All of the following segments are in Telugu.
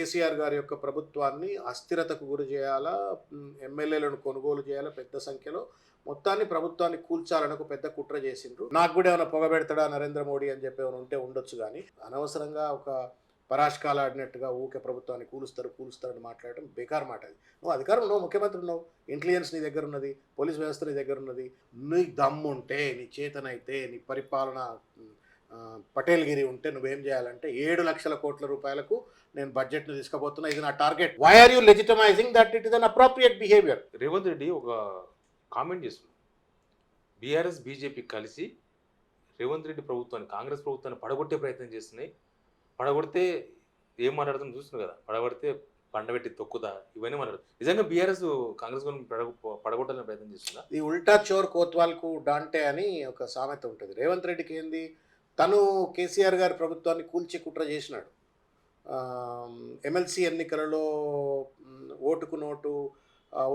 కేసీఆర్ గారి యొక్క ప్రభుత్వాన్ని అస్థిరతకు గురి చేయాలా, ఎమ్మెల్యేలను కొనుగోలు చేయాలా పెద్ద సంఖ్యలో, మొత్తాన్ని ప్రభుత్వాన్ని కూల్చాలని ఒక పెద్ద కుట్ర చేసిండ్రు. నాకు కూడా ఏమైనా పొగబెడతాడా నరేంద్ర మోడీ అని చెప్పి ఏమైనా ఉంటే ఉండొచ్చు, కానీ అనవసరంగా ఒక పరాష్కాలు ఆడినట్టుగా ఊకే ప్రభుత్వాన్ని కూలుస్తారని మాట్లాడటం బేకార్ మాట. అది నువ్వు అధికారం ఉన్నావు, ముఖ్యమంత్రి ఉన్నావు, ఇంటెలిజెన్స్ నీ దగ్గర ఉన్నది, పోలీస్ వ్యవస్థ నీ దగ్గర ఉన్నది, నీ దమ్ముంటే, నీ చేతనైతే, నీ పరిపాలన పటేల్గిరి ఉంటే నువ్వేం చేయాలంటే 7 లక్షల కోట్ల రూపాయలకు నేను బడ్జెట్ను తీసుకుపోతున్నా, ఇది నా target. Why are you legitimizing that it is inappropriate behaviour? Revanth Reddy ఒక కామెంట్ చేస్తున్నాడు. బీఆర్ఎస్ బీజేపీ కలిసి రేవంత్ రెడ్డి ప్రభుత్వాన్ని, కాంగ్రెస్ ప్రభుత్వాన్ని పడగొట్టే ప్రయత్నం చేస్తున్నాయి. పడగొడితే ఏం మాట్లాడుతుందో చూస్తున్నావు కదా, పడగొడితే పండబెట్టి తొక్కుదా, ఇవన్నీ మాట్లాడుతుంది. నిజంగా బీఆర్ఎస్ కాంగ్రెస్ పడగొట్టాలని ప్రయత్నం చేస్తుందా? ఈ ఉల్టా చోర్ కోత్వాల్కు డాంటే అని ఒక సామెత ఉంటుంది. రేవంత్ రెడ్డికి ఏంది, తను కేసీఆర్ గారి ప్రభుత్వాన్ని కూల్చి కుట్ర చేసినాడు. ఎమ్మెల్సీ ఎన్నికలలో ఓటుకు నోటు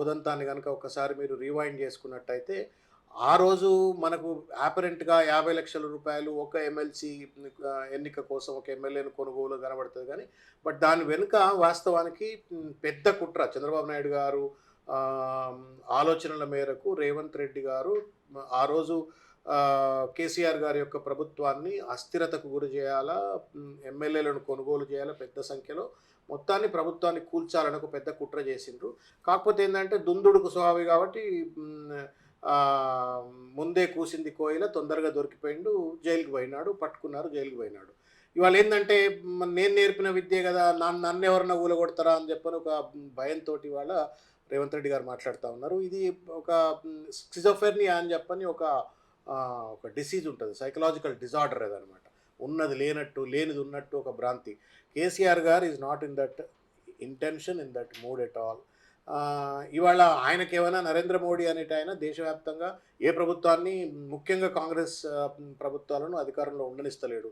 ఉదంతాన్ని కనుక ఒకసారి మీరు రివైండ్ చేసుకున్నట్టయితే, ఆ రోజు మనకు యాపరెంట్గా 50 లక్షల రూపాయలు ఒక ఎమ్మెల్సీ ఎన్నిక కోసం, ఒక ఎమ్మెల్యేను కొనుగోలు కనబడుతుంది, కానీ బట్ దాని వెనుక వాస్తవానికి పెద్ద కుట్ర. చంద్రబాబు నాయుడు గారు ఆలోచనల మేరకు రేవంత్ రెడ్డి గారు ఆ రోజు కేసీఆర్ గారి యొక్క ప్రభుత్వాన్ని అస్థిరతకు గురి చేయాలా, ఎమ్మెల్యేలను కొనుగోలు చేయాలా పెద్ద సంఖ్యలో, మొత్తాన్ని ప్రభుత్వాన్ని కూల్చాలని ఒక పెద్ద కుట్ర చేసిండ్రు. కాకపోతే ఏంటంటే దుందుడుకు స్వామి కాబట్టి ముందే కూసింది కోయిల, తొందరగా దొరికిపోయిండు, జైలుకి పోయినాడు, పట్టుకున్నారు, జైలుకి పోయినాడు. ఇవాళ ఏంటంటే నేను నేర్పిన విద్యే కదా, నన్ను ఎవరన్నా ఊలగొడతారా అని చెప్పని ఒక భయంతో ఇవాళ రేవంత్ రెడ్డి గారు మాట్లాడుతూ ఉన్నారు. ఇది ఒక స్కిజోఫ్రెనియా అని చెప్పని ఒక డిసీజ్ ఉంటుంది, సైకలాజికల్ డిజార్డర్ అదనమాట. ఉన్నది లేనట్టు, లేనిది ఉన్నట్టు ఒక భ్రాంతి. కేసీఆర్ గారు is not in that intention, in that mood at all. ఇవాళ ఆయనకేమైనా నరేంద్ర మోడీ అనేటి ఆయన దేశవ్యాప్తంగా ఏ ప్రభుత్వాన్ని, ముఖ్యంగా కాంగ్రెస్ ప్రభుత్వాలను అధికారంలో ఉండనిస్తలేడు.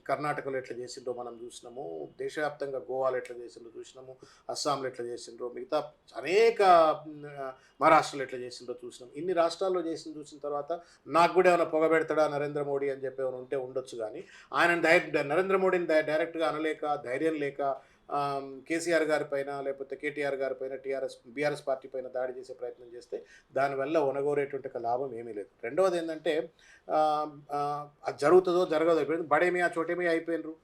కర్ణాటకలో ఎట్లా చేసిండ్రో మనం చూసినాము, దేశవ్యాప్తంగా గోవాలో ఎట్లా చేసిండ్రో చూసినాము, అస్సాంలో ఎట్లా చేసిండ్రో, మిగతా అనేక మహారాష్ట్రలో ఎట్లా చేసిండ్రో చూసినాం. ఇన్ని రాష్ట్రాల్లో చూసిన తర్వాత నాకు కూడా ఏమైనా పొగబెడతాడా నరేంద్ర మోడీ అని చెప్పి ఏమైనా ఉంటే ఉండొచ్చు, కానీ ఆయన నరేంద్ర మోడీని డైరెక్ట్గా అనలేక, ధైర్యం లేక కేసీఆర్ గారి పైన లేకపోతే కేటీఆర్ గారి పైన బీఆర్ఎస్ పార్టీ పైన దాడి చేసే ప్రయత్నం చేస్తే దానివల్ల ఒనగోరేటువంటి ఒక లాభం ఏమీ లేదు. రెండవది ఏంటంటే అది జరుగుతుందో జరగదో అయిపోయింది, బడేమి ఆ చోటేమి అయిపోయినరు.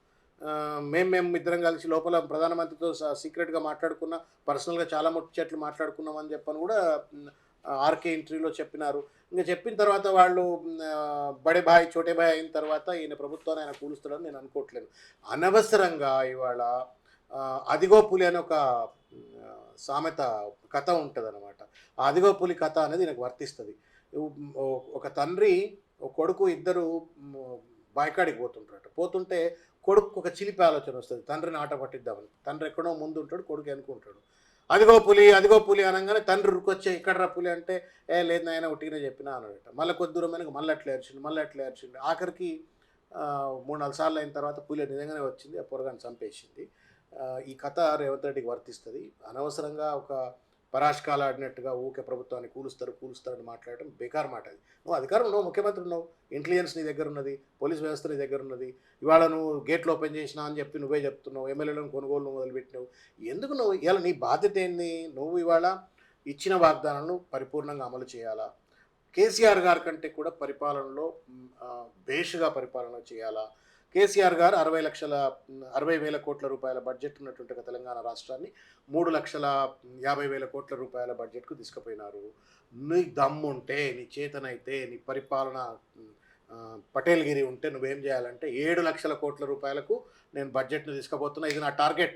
మేము ఇద్దరం కలిసి లోపల ప్రధానమంత్రితో సీక్రెట్గా మాట్లాడుకున్న, పర్సనల్గా చాలా ముచ్చట్లు మాట్లాడుకున్నాం అని చెప్పని కూడా ఆర్కే ఇంటర్వ్యూలో చెప్పినారు. ఇంకా చెప్పిన తర్వాత వాళ్ళు బడే భాయ్ చోటే భాయ్ అయిన తర్వాత ఈయన ప్రభుత్వాన్ని ఆయన కూలుస్తాడని నేను అనుకోవట్లేదు. అనవసరంగా ఇవాళ అదిగో పులి అనే ఒక సామెత కథ ఉంటుంది అనమాట. ఆ అదిగో పులి కథ అనేది నాకు వర్తిస్తుంది. ఒక తండ్రి ఒక కొడుకు ఇద్దరు బాయికాడికి పోతుంటే కొడుకు ఒక చిలిపి ఆలోచన వస్తుంది, తండ్రిని ఆట పట్టిద్దామని. తండ్రి ఎక్కడో ముందు ఉంటాడు, కొడుకు అనుకుంటాడు అదిగో పులి అనగానే తండ్రి రుకొచ్చే ఇక్కడ రా పులి అంటే, లేదు నాయన ఉట్టిగానే చెప్పినా అన్నాడట. మళ్ళీ కొద్ది దూరం అయినా మళ్ళీ అట్లా ఏడ్చిండు. ఆఖరికి 3-4 సార్లు అయిన తర్వాత పులి నిజంగానే వచ్చింది, ఆ పొరగాన్ని చంపేసింది. ఈ కథ రేవంత్ రెడ్డికి వర్తిస్తుంది. అనవసరంగా ఒక పరాష్కాలు ఆడినట్టుగా ఊకే ప్రభుత్వాన్ని కూలుస్తారని మాట్లాడటం బేకార్ మాట. అది నువ్వు అధికారం ఉన్నావు, ముఖ్యమంత్రి ఉన్నావు, ఇంటెలిజెన్స్ నీ దగ్గర ఉన్నది, పోలీస్ వ్యవస్థ నీ దగ్గర ఉన్నది. ఇవాళ నువ్వు గేట్లు ఓపెన్ చేసినా అని చెప్పి నువ్వే చెప్తున్నావు, ఎమ్మెల్యేలను కొనుగోలు మొదలుపెట్టినావు. ఎందుకు నువ్వు ఇవాళ నీ బాధ్యత ఏంది? నువ్వు ఇవాళ ఇచ్చిన వాగ్దానాలను పరిపూర్ణంగా అమలు చేయాలా, కేసీఆర్ గారి కంటే కూడా పరిపాలనలో బేషుగా పరిపాలన చేయాలా. కేసీఆర్ గారు 60,000 కోట్ల రూపాయల బడ్జెట్ ఉన్నటువంటి తెలంగాణ రాష్ట్రాన్ని 3,50,000 కోట్ల రూపాయల బడ్జెట్కు తీసుకుపోయినారు. నీ దమ్ముంటే, నీ చేతనైతే, నీ పరిపాలన పటేల్గిరి ఉంటే నువ్వేం చేయాలంటే 7 లక్షల కోట్ల రూపాయలకు నేను బడ్జెట్ను తీసుకుపోతున్నా, ఇది నా టార్గెట్.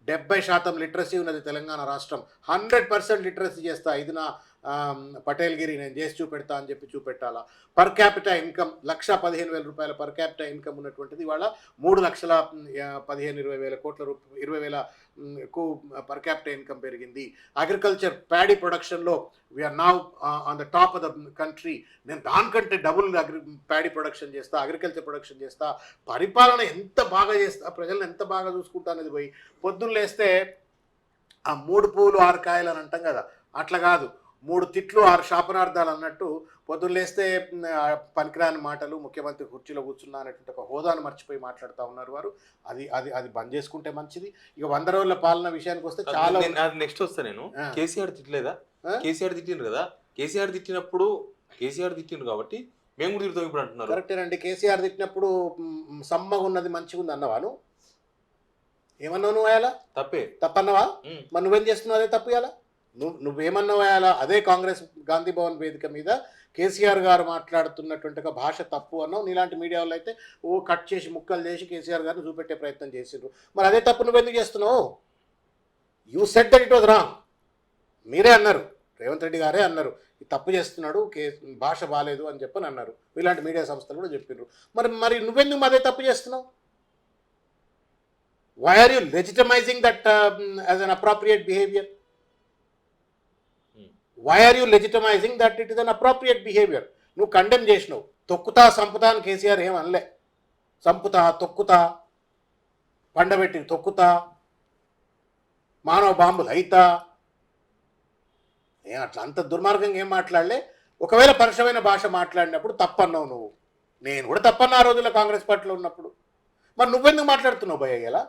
70% లిటరసీ ఉన్నది తెలంగాణ రాష్ట్రం, 100% లిటరసీ చేస్తా, ఇది నా పటేల్గిరి నేను చేసి చూపెడతా అని చెప్పి చూపెట్టాలా. పర్ క్యాపిటల్ ఇన్కమ్ 1,15,000 రూపాయల పర్ క్యాపిటల్ ఇన్కమ్ ఉన్నటువంటిది ఇవాళ 3,15,20,000 కోట్ల 20,000కు పర్ క్యాపిటల్ ఇన్కమ్ పెరిగింది. అగ్రికల్చర్ ప్యాడీ ప్రొడక్షన్లో we are now on the top of the country. నేను దానికంటే డబుల్ ప్యాడీ ప్రొడక్షన్ చేస్తా, అగ్రికల్చర్ ప్రొడక్షన్ చేస్తా, పరిపాలన ఎంత బాగా చేస్తా, ప్రజలను ఎంత బాగా చూసుకుంటా అనేది పోయి పొద్దున్న లేస్తే ఆ 3 పూలు 6 కాయలు అని అంటాం కదా, అట్లా కాదు, 3 తిట్లు 6 శాపనార్థాలు అన్నట్టు పొద్దున్న లేస్తే పనికిరాని మాటలు, ముఖ్యమంత్రి కుర్చీలో కూర్చున్నా అనేటువంటి ఒక హోదాను మర్చిపోయి మాట్లాడుతూ ఉన్నారు వారు. అది అది అది బంద్ చేసుకుంటే మంచిది. ఇక 100 రోజుల పాలన విషయానికి వస్తే చాలా నెక్స్ట్ వస్తా నేను. ఆ. కేసీఆర్ తిట్టలేదా? ఆ? కేసీఆర్ తిట్టిండ్రు కదా, కేసీఆర్ తిట్టినప్పుడు కేసీఆర్ తిట్టిండ్రు కాబట్టి మేము కూడా తిడతాం ఇప్పుడు అంటున్నారు. కరెక్టేనండి. కేసీఆర్ తిట్టినప్పుడు సమ్మగా ఉన్నది మంచిగా ఉంది అన్నవాను, ఏమన్నావు నువ్వు అయాలా? తప్పే. తప్పన్నవా? ఉమ్. మరి నువ్వేం చేస్తున్నావు? అదే తప్పు ఇయాలా నువ్వేమన్నావు అయాలా? అదే కాంగ్రెస్ గాంధీ భవన్ వేదిక మీద కేసీఆర్ గారు మాట్లాడుతున్నటువంటి ఒక భాష తప్పు అన్నావు. నీలాంటి మీడియా వాళ్ళు అయితే కట్ చేసి ముక్కలు చేసి కేసీఆర్ గారిని చూపెట్టే ప్రయత్నం చేసిండ్రు. మరి అదే తప్పు నువ్వెందుకు చేస్తున్నావు? You said that it was wrong. మీరే అన్నారు, రేవంత్ రెడ్డి గారే అన్నారు ఈ తప్పు చేస్తున్నాడు, భాష బాగాలేదు అని చెప్పని అన్నారు. ఇలాంటి మీడియా సంస్థలు కూడా చెప్పిండ్రు. మరి నువ్వెందుకు అదే తప్పు చేస్తున్నావు? Why are you legitimizing that as inappropriate behaviour? Why are you legitimizing that it is inappropriate behaviour? నువ్వు కండెమ్ చేసినావు. తొక్కుతా సంపుతా అని కేసీఆర్ ఏం అనలే. సంపుతా, తొక్కుతా, పండబెట్టి తొక్కుతా, మానవ బాంబులు అయితా, ఏం అట్లా అంత దుర్మార్గంగా ఏం మాట్లాడలే. ఒకవేళ పరుషమైన భాష మాట్లాడినప్పుడు తప్పన్నావు నువ్వు. నేను కూడా తప్పన్నా ఆ రోజుల్లో కాంగ్రెస్ పార్టీలో ఉన్నప్పుడు. మరి నువ్వెందుకు మాట్లాడుతున్నావు భయ్య ఇలా?